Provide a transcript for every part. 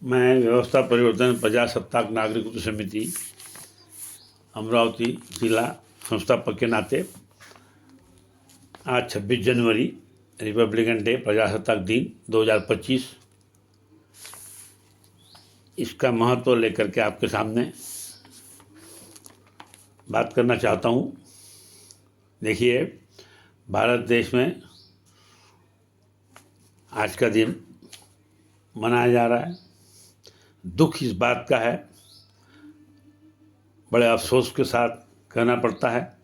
मैं व्यवस्था परिवर्तन प्रजासत्ताक नागरिकत्व समिति अमरावती जिला संस्थापक के नाते आज 26 जनवरी रिपब्लिकन डे प्रजासत्ताक दिन 2025 इसका महत्व लेकर के आपके सामने बात करना चाहता हूँ। देखिए, भारत देश में आज का दिन मनाया जा रहा है। दुख इस बात का है, बड़े अफसोस के साथ कहना पड़ता है,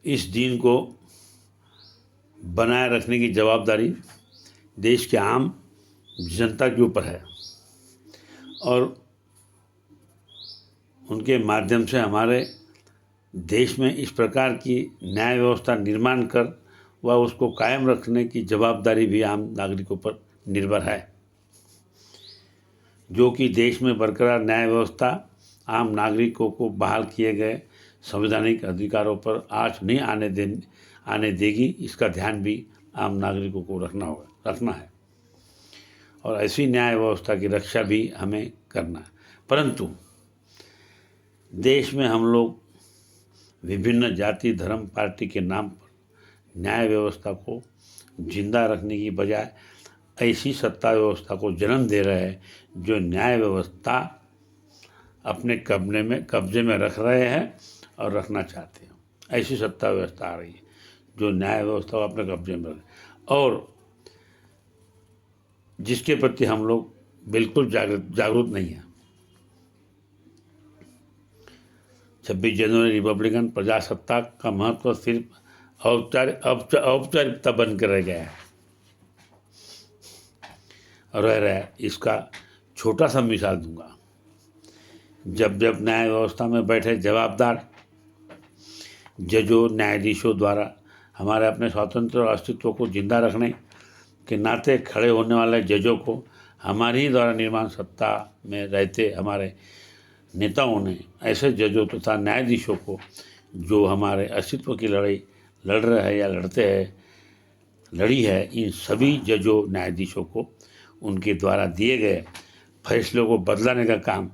इस दिन को बनाए रखने की जवाबदारी देश के आम जनता के ऊपर है और उनके माध्यम से हमारे देश में इस प्रकार की न्याय व्यवस्था निर्माण कर व उसको कायम रखने की जवाबदारी भी आम नागरिकों पर निर्भर है। जो कि देश में बरकरार न्याय व्यवस्था आम नागरिकों को बहाल किए गए संवैधानिक अधिकारों पर आँच नहीं आने देगी, इसका ध्यान भी आम नागरिकों को रखना है और ऐसी न्याय व्यवस्था की रक्षा भी हमें करना है। परंतु देश में हम लोग विभिन्न जाति धर्म पार्टी के नाम पर न्याय व्यवस्था को जिंदा रखने की बजाय ऐसी सत्ता व्यवस्था को जन्म दे रहे हैं जो न्याय व्यवस्था अपने कब्जे में रख रहे हैं और रखना चाहते हैं। ऐसी सत्ता व्यवस्था आ रही है जो न्याय व्यवस्था को अपने कब्जे में रखे और जिसके प्रति हम लोग बिल्कुल जागरूक नहीं हैं। 26 जनवरी रिपब्लिकन प्रजासत्ताक का महत्व सिर्फ औपचारिकता बनकर रह गया है और रह रहा है। इसका छोटा सा मिसाल दूंगा। जब न्याय व्यवस्था में बैठे जवाबदार जजों न्यायाधीशों द्वारा हमारे अपने स्वातंत्र और अस्तित्व को जिंदा रखने के नाते खड़े होने वाले जजों को हमारी ही द्वारा निर्माण सत्ता में रहते हमारे नेताओं ने ऐसे जजों तथा न्यायाधीशों को जो हमारे अस्तित्व की लड़ाई लड़ रहे हैं या लड़ी है, इन सभी जजों न्यायाधीशों को उनके द्वारा दिए गए फैसलों को बदलाने का काम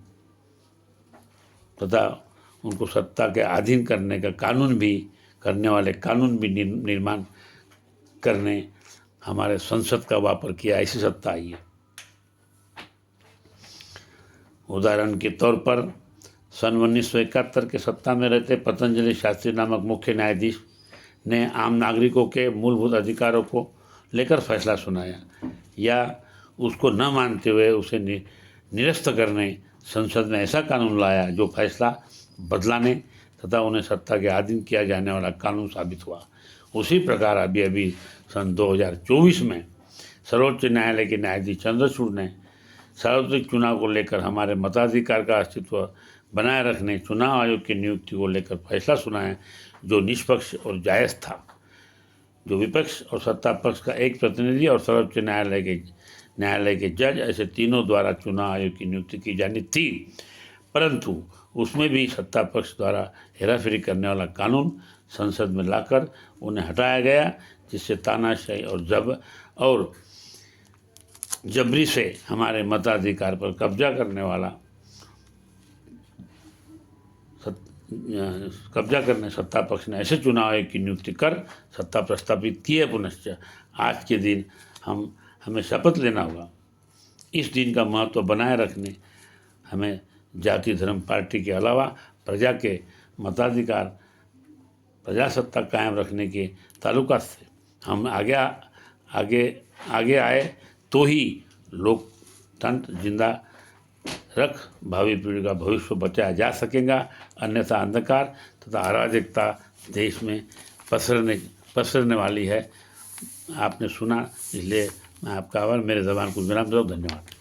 तथा उनको सत्ता के अधीन करने का कानून भी निर्माण करने हमारे संसद का वापर किया। ऐसी सत्ता आई है। उदाहरण के तौर पर सन 1971 के सत्ता में रहते पतंजलि शास्त्री नामक मुख्य न्यायाधीश ने आम नागरिकों के मूलभूत अधिकारों को लेकर फैसला सुनाया या उसको न मानते हुए उसे निरस्त करने संसद में ऐसा कानून लाया जो फैसला बदलाने तथा उन्हें सत्ता के अधीन किया जाने वाला कानून साबित हुआ। उसी प्रकार अभी सन 2024 में सर्वोच्च न्यायालय के न्यायाधीश चंद्रचूड़ ने सार्वत्रिक चुनाव को लेकर हमारे मताधिकार का अस्तित्व बनाए रखने चुनाव आयोग की नियुक्ति को लेकर फैसला सुनाया जो निष्पक्ष और जायज़ था, जो विपक्ष और सत्ता पक्ष का एक प्रतिनिधि और सर्वोच्च न्यायालय के जज ऐसे तीनों द्वारा चुनाव आयोग की नियुक्ति की जानी थी। परंतु उसमें भी सत्ता पक्ष द्वारा हेराफेरी करने वाला कानून संसद में लाकर उन्हें हटाया गया, जिससे तानाशाही और जबरी से हमारे मताधिकार पर कब्जा करने सत्ता पक्ष ने ऐसे चुनाव आयोग की नियुक्ति कर सत्ता प्रस्थापित की है। पुनश्च आज के दिन हमें शपथ लेना होगा। इस दिन का महत्व बनाए रखने हमें जाति धर्म पार्टी के अलावा प्रजा के मताधिकार प्रजासत्ता कायम रखने के ताल्लुकात से हम आगे आए तो ही लोकतंत्र जिंदा रख भावी पीढ़ी का भविष्य बचाया जा सकेगा। अन्यथा अंधकार तथा अराजकता देश में पसरने वाली है। आपने सुना, इसलिए मैं आपका आभार। मेरे जबान को विराम दो। धन्यवाद।